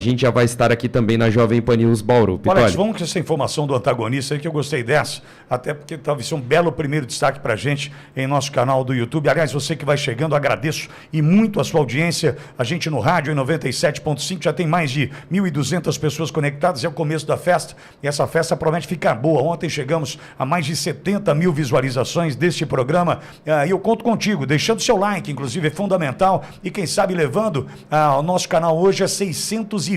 A gente já vai estar aqui também na Jovem Pan News Bauru. Alex, vamos com essa informação do antagonista aí, que eu gostei dessa, até porque talvez seja um belo primeiro destaque para a gente em nosso canal do YouTube. Aliás, você que vai chegando, agradeço e muito a sua audiência. A gente no rádio em 97.5 já tem mais de 1.200 pessoas conectadas, é o começo da festa e essa festa promete ficar boa. Ontem chegamos a mais de 70 mil visualizações deste programa e eu conto contigo, deixando seu like, inclusive é fundamental, e quem sabe levando ao nosso canal hoje a 620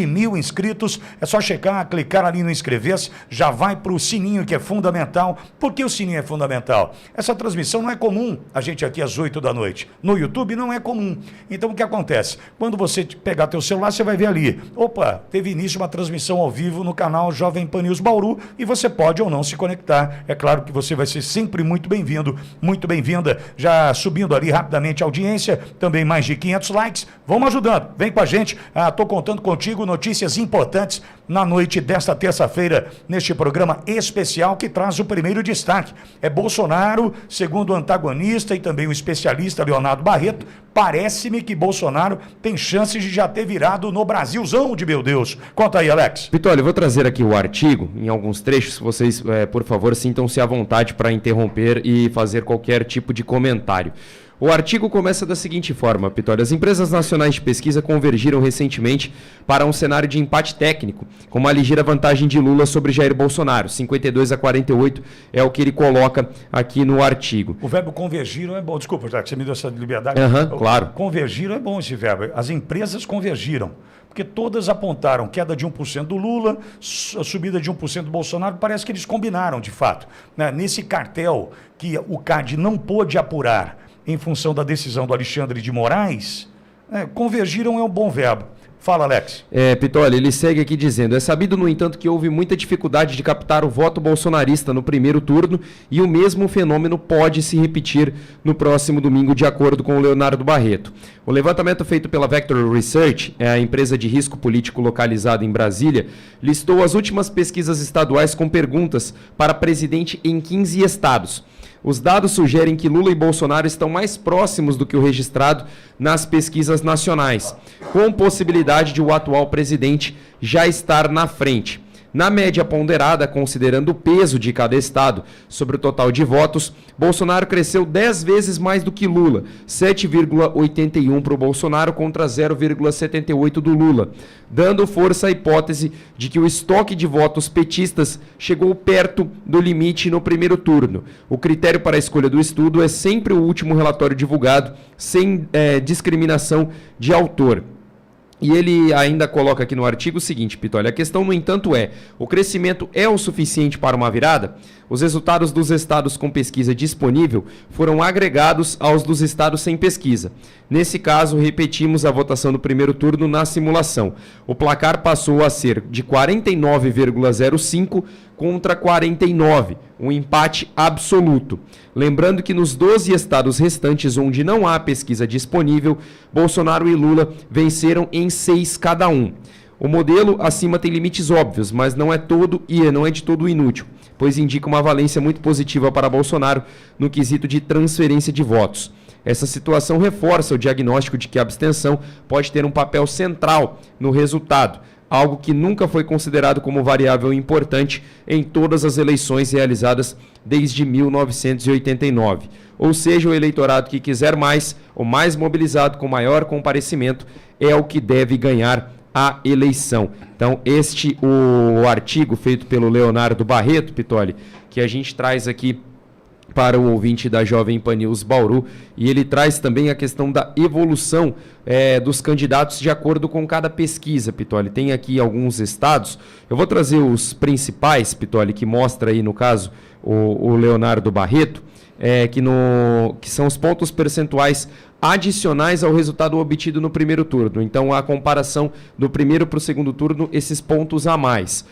mil inscritos. É só checar, clicar ali no inscrever-se, já vai para o sininho, que é fundamental. Por que o sininho é fundamental? Essa transmissão não é comum, a gente aqui às 8 da noite. No YouTube não é comum. Então o que acontece? Quando você pegar teu celular, você vai ver ali, opa, teve início uma transmissão ao vivo no canal Jovem Pan News Bauru e você pode ou não se conectar. É claro que você vai ser sempre muito bem-vindo, muito bem-vinda. Já subindo ali rapidamente a audiência, também mais de 500 likes. Vamos ajudando, vem com a gente. Estou contando contigo notícias importantes na noite desta terça-feira, neste programa especial que traz o primeiro destaque. É Bolsonaro, segundo o antagonista e também o especialista Leonardo Barreto, parece-me que Bolsonaro tem chances de já ter virado no Brasilzão de meu Deus. Conta aí, Alex. Vitório, eu vou trazer aqui o artigo, em alguns trechos, vocês, por favor, sintam-se à vontade para interromper e fazer qualquer tipo de comentário. O artigo começa da seguinte forma, Vitória: as empresas nacionais de pesquisa convergiram recentemente para um cenário de empate técnico, com uma ligeira vantagem de Lula sobre Jair Bolsonaro, 52-48 é o que ele coloca aqui no artigo. O verbo convergiram é bom, desculpa, já que você me deu essa liberdade. Claro. Convergiram é bom esse verbo, as empresas convergiram, porque todas apontaram queda de 1% do Lula, a subida de 1% do Bolsonaro, parece que eles combinaram de fato, né? Nesse cartel que o CAD não pôde apurar em função da decisão do Alexandre de Moraes, convergiram é um bom verbo. Fala, Alex. Pitoli, ele segue aqui dizendo: é sabido, no entanto, que houve muita dificuldade de captar o voto bolsonarista no primeiro turno e o mesmo fenômeno pode se repetir no próximo domingo, de acordo com o Leonardo Barreto. O levantamento feito pela Vector Research, a empresa de risco político localizada em Brasília, listou as últimas pesquisas estaduais com perguntas para presidente em 15 estados. Os dados sugerem que Lula e Bolsonaro estão mais próximos do que o registrado nas pesquisas nacionais, com possibilidade de o atual presidente já estar na frente. Na média ponderada, considerando o peso de cada estado sobre o total de votos, Bolsonaro cresceu 10 vezes mais do que Lula, 7,81 para o Bolsonaro contra 0,78 do Lula, dando força à hipótese de que o estoque de votos petistas chegou perto do limite no primeiro turno. O critério para a escolha do estudo é sempre o último relatório divulgado, sem discriminação de autor. E ele ainda coloca aqui no artigo o seguinte, Pitoli: a questão, no entanto, o crescimento é o suficiente para uma virada? Os resultados dos estados com pesquisa disponível foram agregados aos dos estados sem pesquisa. Nesse caso, repetimos a votação do primeiro turno na simulação. O placar passou a ser de 49,05 contra 49, um empate absoluto. Lembrando que nos 12 estados restantes onde não há pesquisa disponível, Bolsonaro e Lula venceram em 6 cada um. O modelo acima tem limites óbvios, mas não é de todo inútil, pois indica uma valência muito positiva para Bolsonaro no quesito de transferência de votos. Essa situação reforça o diagnóstico de que a abstenção pode ter um papel central no resultado, algo que nunca foi considerado como variável importante em todas as eleições realizadas desde 1989. Ou seja, o eleitorado que quiser mais, o mais mobilizado, com maior comparecimento, é o que deve ganhar a eleição. Então, o artigo feito pelo Leonardo Barreto, Pitoli, que a gente traz aqui para o ouvinte da Jovem Pan News Bauru, e ele traz também a questão da evolução dos candidatos de acordo com cada pesquisa, Pitoli. Tem aqui alguns estados, eu vou trazer os principais, Pitoli, que mostra aí, no caso, o Leonardo Barreto, que são os pontos percentuais adicionais ao resultado obtido no primeiro turno. Então, a comparação do primeiro para o segundo turno, esses pontos a mais.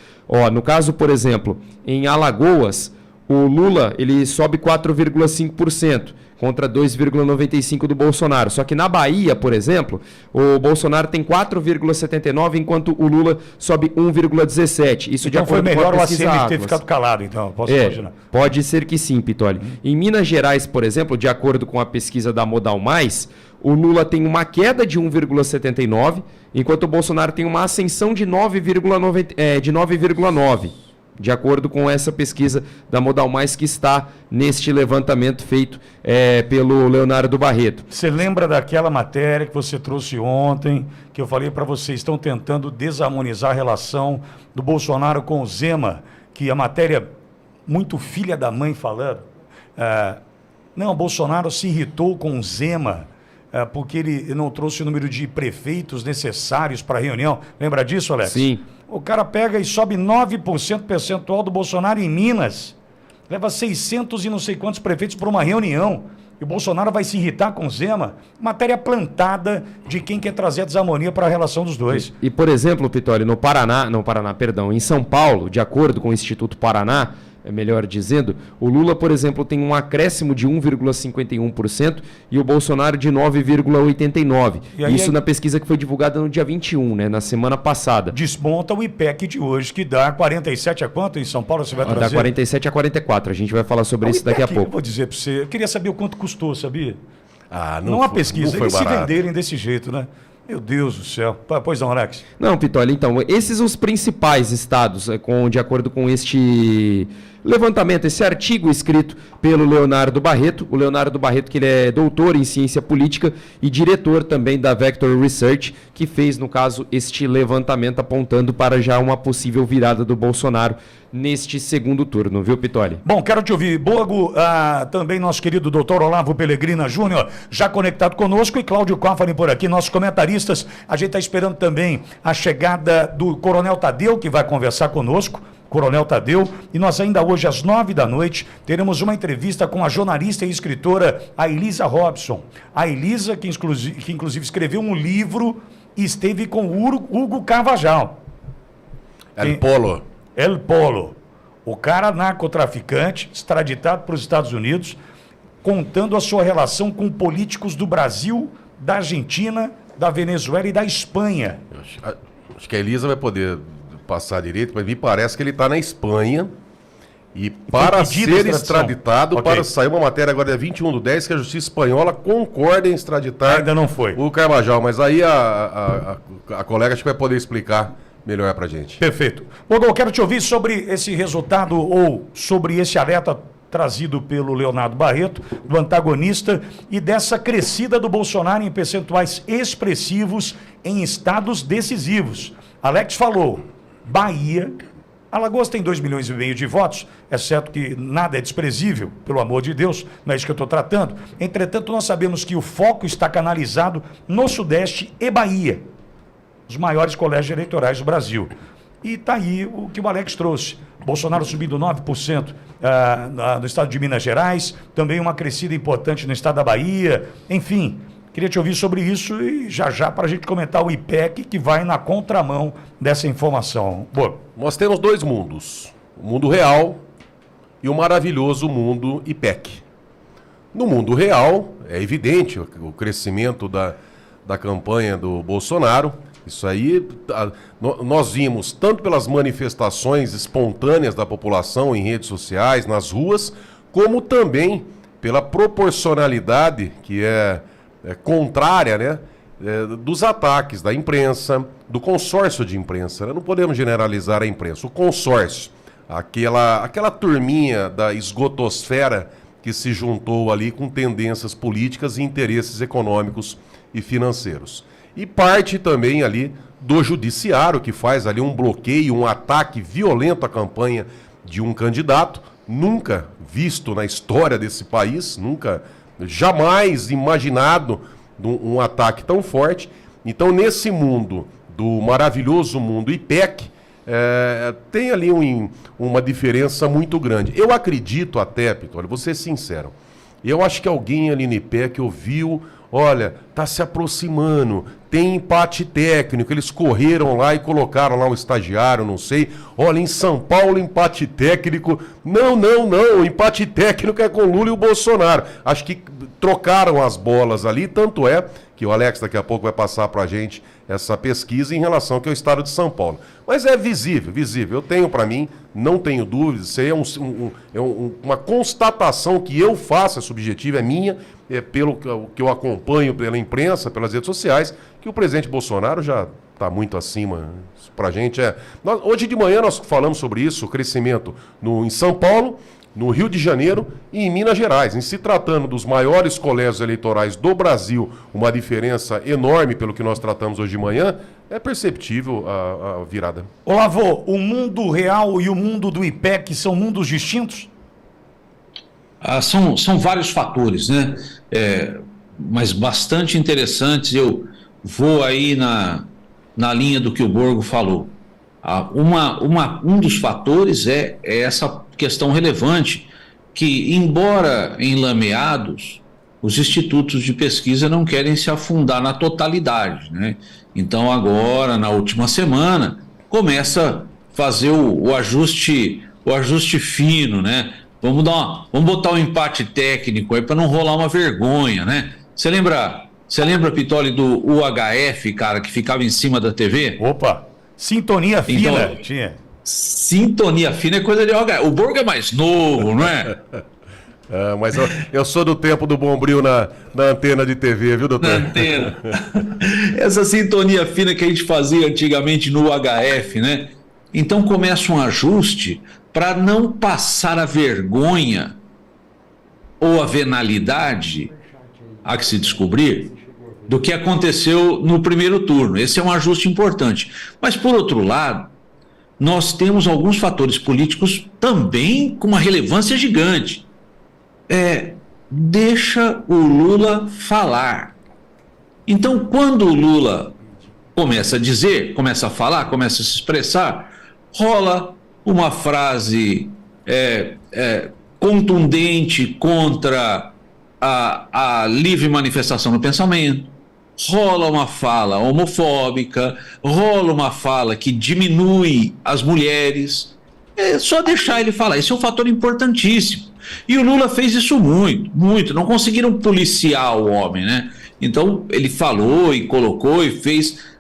No caso, por exemplo, em Alagoas, o Lula ele sobe 4,5% contra 2,95% do Bolsonaro. Só que na Bahia, por exemplo, o Bolsonaro tem 4,79%, enquanto o Lula sobe 1,17%. Isso então de acordo com a pesquisa foi melhor o ACM ter Atlas. ficado calado, então, posso imaginar. Pode ser que sim, Pitoli. Em Minas Gerais, por exemplo, de acordo com a pesquisa da Modal Mais, o Lula tem uma queda de 1,79%, enquanto o Bolsonaro tem uma ascensão de 9,9, de acordo com essa pesquisa da Modal Mais que está neste levantamento feito pelo Leonardo Barreto. Você lembra daquela matéria que você trouxe ontem, que eu falei para vocês, estão tentando desarmonizar a relação do Bolsonaro com o Zema, que a matéria, muito filha da mãe falando, não, Bolsonaro se irritou com o Zema, porque ele não trouxe o número de prefeitos necessários para a reunião. Lembra disso, Alex? Sim. O cara pega e sobe 9% percentual do Bolsonaro em Minas. Leva 600 e não sei quantos prefeitos para uma reunião. E o Bolsonaro vai se irritar com o Zema. Matéria plantada de quem quer trazer a desarmonia para a relação dos dois. E, por exemplo, Pitori, em São Paulo, de acordo com o Instituto Paraná, melhor dizendo, o Lula, por exemplo, tem um acréscimo de 1,51% e o Bolsonaro de 9,89%. Isso na pesquisa que foi divulgada no dia 21, né, na semana passada. Desmonta o IPEC de hoje, que dá 47 a quanto em São Paulo? Você vai trazer? Dá 47 a 44. A gente vai falar sobre isso daqui a pouco. Eu vou dizer para você, eu queria saber o quanto custou, sabia? Não há pesquisa. Eles se venderem desse jeito, né? Meu Deus do céu. Pois não, Alex? Não, Pitoli, então, esses são os principais estados, de acordo com este levantamento, esse artigo escrito pelo Leonardo Barreto. O Leonardo Barreto, que ele é doutor em ciência política e diretor também da Vector Research, que fez, no caso, este levantamento apontando para já uma possível virada do Bolsonaro neste segundo turno, viu, Pitoli? Bom, quero te ouvir. Bogo, também nosso querido doutor Olavo Pellegrina Júnior, já conectado conosco, e Cláudio Coffani por aqui, nossos comentaristas. A gente está esperando também a chegada do Coronel Tadeu, que vai conversar conosco. Coronel Tadeu, e nós ainda hoje às 9h teremos uma entrevista com a jornalista e escritora a Elisa Robson. A Elisa, que inclusive escreveu um livro e esteve com o Hugo Carvajal. El Polo, o cara narcotraficante, extraditado para os Estados Unidos, contando a sua relação com políticos do Brasil, da Argentina, da Venezuela e da Espanha. Acho que a Elisa vai poder passar direito, mas me parece que ele está na Espanha e para ser extraditado, para sair uma matéria agora, dia 21/10, que a Justiça Espanhola concorda em extraditar ainda não foi o Carvajal, mas aí a colega acho que vai poder explicar melhor para a gente. Perfeito. Bogo, eu quero te ouvir sobre esse resultado ou sobre esse alerta trazido pelo Leonardo Barreto, do antagonista, e dessa crescida do Bolsonaro em percentuais expressivos em estados decisivos. Alex falou, Bahia, Alagoas tem 2,5 milhões de votos, é certo que nada é desprezível, pelo amor de Deus, não é isso que eu estou tratando. Entretanto, nós sabemos que o foco está canalizado no Sudeste e Bahia, os maiores colégios eleitorais do Brasil. E está aí o que o Alex trouxe. Bolsonaro subindo 9% no estado de Minas Gerais, também uma crescida importante no estado da Bahia, enfim. Queria te ouvir sobre isso e já para a gente comentar o IPEC, que vai na contramão dessa informação. Boa. Nós temos dois mundos, o mundo real e o maravilhoso mundo IPEC. No mundo real, é evidente o crescimento da campanha do Bolsonaro. Isso aí, nós vimos tanto pelas manifestações espontâneas da população em redes sociais, nas ruas, como também pela proporcionalidade que é contrária, né, dos ataques da imprensa, do consórcio de imprensa. Não podemos generalizar a imprensa. O consórcio, aquela turminha da esgotosfera que se juntou ali com tendências políticas e interesses econômicos e financeiros. E parte também ali do judiciário, que faz ali um bloqueio, um ataque violento à campanha de um candidato, nunca visto na história desse país, jamais imaginado um ataque tão forte. Então, nesse mundo, do maravilhoso mundo IPEC, tem ali uma diferença muito grande. Eu acredito até, Pitoli, vou ser sincero, eu acho que alguém ali no IPEC ouviu, olha, está se aproximando, tem empate técnico, eles correram lá e colocaram lá um estagiário, não sei, olha, em São Paulo empate técnico, não, o empate técnico é com Lula e o Bolsonaro. Acho que trocaram as bolas ali, tanto é que o Alex daqui a pouco vai passar para a gente essa pesquisa em relação ao que é o estado de São Paulo. Mas é visível. Eu tenho para mim, não tenho dúvidas, isso aí é uma constatação que eu faço, é subjetiva, é minha. pelo que eu acompanho pela imprensa, pelas redes sociais, que o presidente Bolsonaro já está muito acima. Para a gente hoje de manhã nós falamos sobre isso, o crescimento em São Paulo, no Rio de Janeiro e em Minas Gerais. Em se tratando dos maiores colégios eleitorais do Brasil, uma diferença enorme pelo que nós tratamos hoje de manhã, é perceptível a virada. Olavo, o mundo real e o mundo do IPEC são mundos distintos? São vários fatores, né? Mas bastante interessantes. Eu vou aí na linha do que o Borgo falou. Um dos fatores é essa questão relevante que, embora enlameados, os institutos de pesquisa não querem se afundar na totalidade, né? Então agora, na última semana, começa a fazer o ajuste fino, né? Vamos botar um empate técnico aí para não rolar uma vergonha, né? Você lembra, Pitoli, do UHF, cara, que ficava em cima da TV? Opa, sintonia fina, então, tinha. Sintonia fina é coisa de UHF. O Borgo é mais novo, não é? Mas eu sou do tempo do Bombril na antena de TV, viu, doutor? Na antena. Essa sintonia fina que a gente fazia antigamente no UHF, né? Então começa um ajuste para não passar a vergonha ou a venalidade, há que se descobrir, do que aconteceu no primeiro turno. Esse é um ajuste importante. Mas, por outro lado, nós temos alguns fatores políticos também com uma relevância gigante. Deixa o Lula falar. Então, quando o Lula começa a dizer, começa a falar, começa a se expressar, rola uma frase contundente contra a livre manifestação do pensamento, rola uma fala homofóbica, rola uma fala que diminui as mulheres. É só deixar ele falar. Esse é um fator importantíssimo. E o Lula fez isso muito. Não conseguiram policiar o homem, né? Então ele falou e colocou e fez.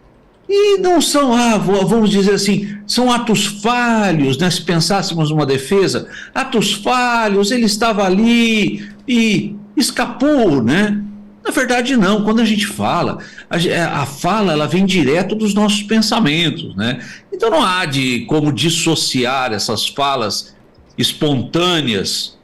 E não são, vamos dizer assim, são atos falhos, né? Se pensássemos numa defesa, atos falhos, ele estava ali e escapou, né? Na verdade, não. Quando a gente fala, a fala ela vem direto dos nossos pensamentos, né? Então não há como dissociar essas falas espontâneas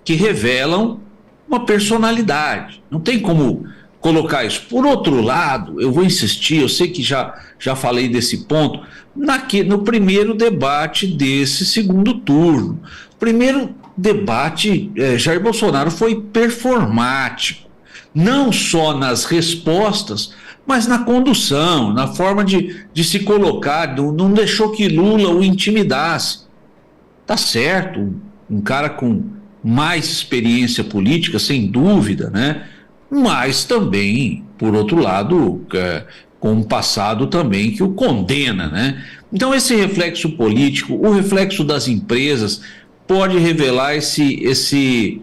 que revelam uma personalidade. Não tem como colocar isso. Por outro lado, eu vou insistir, eu sei que já falei desse ponto, no primeiro debate desse segundo turno. Primeiro debate, Jair Bolsonaro foi performático, não só nas respostas, mas na condução, na forma de se colocar, não deixou que Lula o intimidasse. Tá certo, um cara com mais experiência política, sem dúvida, né? Mas também, por outro lado, com um passado também que o condena, né? Então esse reflexo político, o reflexo das empresas, pode revelar esse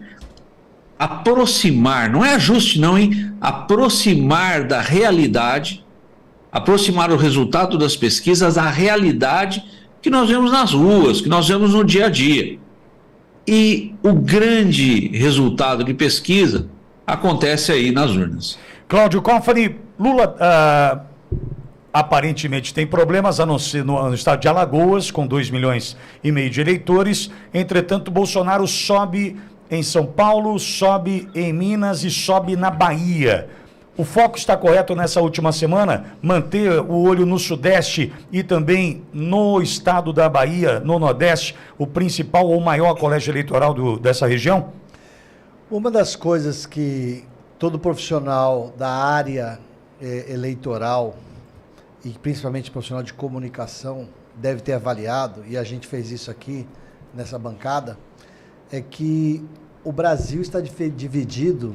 aproximar, não é ajuste não, hein? Aproximar da realidade, aproximar o resultado das pesquisas à realidade que nós vemos nas ruas, que nós vemos no dia a dia. E o grande resultado de pesquisa acontece aí nas urnas. Cláudio Cofani, Lula aparentemente tem problemas, a não ser no estado de Alagoas, com 2,5 milhões de eleitores. Entretanto, Bolsonaro sobe em São Paulo, sobe em Minas e sobe na Bahia. O foco está correto nessa última semana? Manter o olho no Sudeste e também no estado da Bahia, no Nordeste, o principal ou maior colégio eleitoral dessa região? Uma das coisas que todo profissional da área eleitoral, e principalmente profissional de comunicação, deve ter avaliado, e a gente fez isso aqui nessa bancada, é que o Brasil está dividido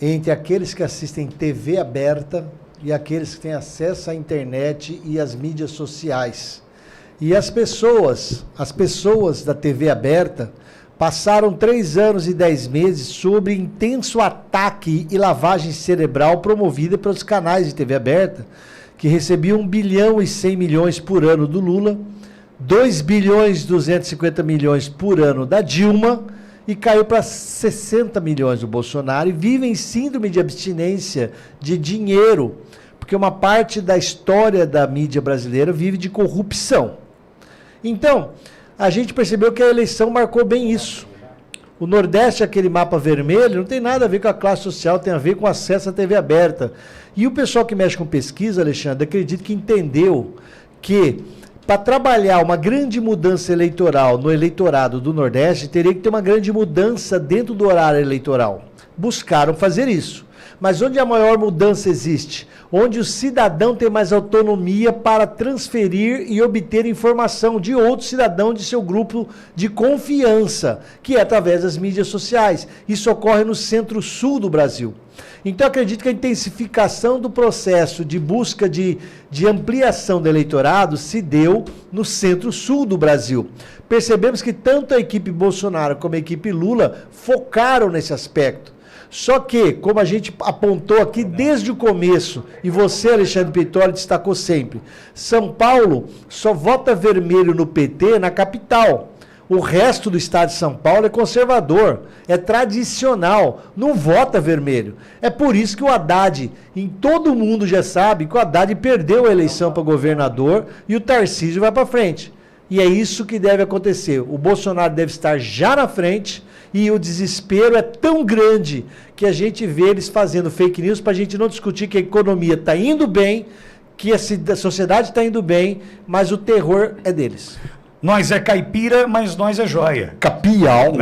entre aqueles que assistem TV aberta e aqueles que têm acesso à internet e às mídias sociais. E as pessoas da TV aberta passaram 3 anos e 10 meses sob intenso ataque e lavagem cerebral promovida pelos canais de TV aberta, que recebiam 1 bilhão e 100 milhões por ano do Lula, 2 bilhões e 250 milhões por ano da Dilma e caiu para 60 milhões do Bolsonaro e vivem síndrome de abstinência de dinheiro, porque uma parte da história da mídia brasileira vive de corrupção. Então, a gente percebeu que a eleição marcou bem isso. O Nordeste, aquele mapa vermelho, não tem nada a ver com a classe social, tem a ver com acesso à TV aberta. E o pessoal que mexe com pesquisa, Alexandre, acredito que entendeu que para trabalhar uma grande mudança eleitoral no eleitorado do Nordeste, teria que ter uma grande mudança dentro do horário eleitoral. Buscaram fazer isso. Mas onde a maior mudança existe? Onde o cidadão tem mais autonomia para transferir e obter informação de outro cidadão de seu grupo de confiança, que é através das mídias sociais. Isso ocorre no centro-sul do Brasil. Então, acredito que a intensificação do processo de busca de ampliação do eleitorado se deu no centro-sul do Brasil. Percebemos que tanto a equipe Bolsonaro como a equipe Lula focaram nesse aspecto. Só que, como a gente apontou aqui desde o começo, e você, Alexandre Pittoli, destacou sempre, São Paulo só vota vermelho no PT na capital. O resto do estado de São Paulo é conservador, é tradicional, não vota vermelho. É por isso que o Haddad, em todo mundo já sabe que o Haddad perdeu a eleição para governador e o Tarcísio vai para frente. E é isso que deve acontecer. O Bolsonaro deve estar já na frente e o desespero é tão grande que a gente vê eles fazendo fake news para a gente não discutir que a economia está indo bem, que a sociedade está indo bem, mas o terror é deles. Nós é caipira, mas nós é joia. Capial.